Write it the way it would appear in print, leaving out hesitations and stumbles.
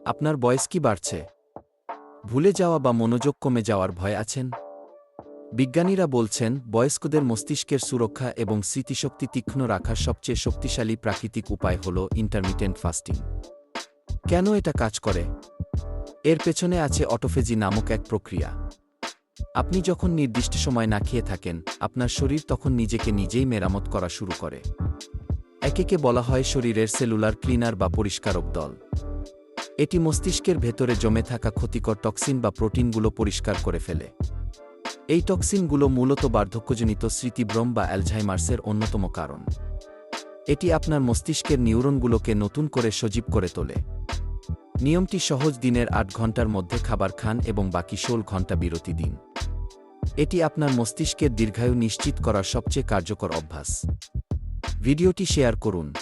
আপনার বয়স কি বাড়ছে? ভুলে যাওয়া বা মনোযোগ কমে যাওয়ার ভয় আছেন? বিজ্ঞানীরা বলছেন, বয়স্কদের মস্তিষ্কের সুরক্ষা এবং স্মৃতিশক্তি তীক্ষ্ণ রাখার সবচেয়ে শক্তিশালী প্রাকৃতিক উপায় হল ইন্টারমিটেন্ট ফাস্টিং। কেন এটা কাজ করে? এর পেছনে আছে অটোফেজি নামক এক প্রক্রিয়া। আপনি যখন নির্দিষ্ট সময় না খেয়ে থাকেন, আপনার শরীর তখন নিজেকে নিজেই মেরামত করা শুরু করে। একে বলা হয় শরীরের সেলুলার ক্লিনার বা পরিষ্কারক দল। এটি মস্তিষ্কের ভেতরে জমে থাকা ক্ষতিকর টক্সিন বা প্রোটিনগুলো পরিষ্কার করে ফেলে। এই টক্সিনগুলো মূলত বার্ধক্যজনিত স্মৃতিভ্রম বা অ্যালঝাইমার্সের অন্যতম কারণ। এটি আপনার মস্তিষ্কের নিউরনগুলোকে নতুন করে সজীব করে তোলে। নিয়মটি সহজ, দিনের ৮ ঘন্টার মধ্যে খাবার খান এবং বাকি ১৬ ঘন্টা বিরতি দিন। এটি আপনার মস্তিষ্কের দীর্ঘায়ু নিশ্চিত করার সবচেয়ে কার্যকর অভ্যাস। ভিডিওটি শেয়ার করুন।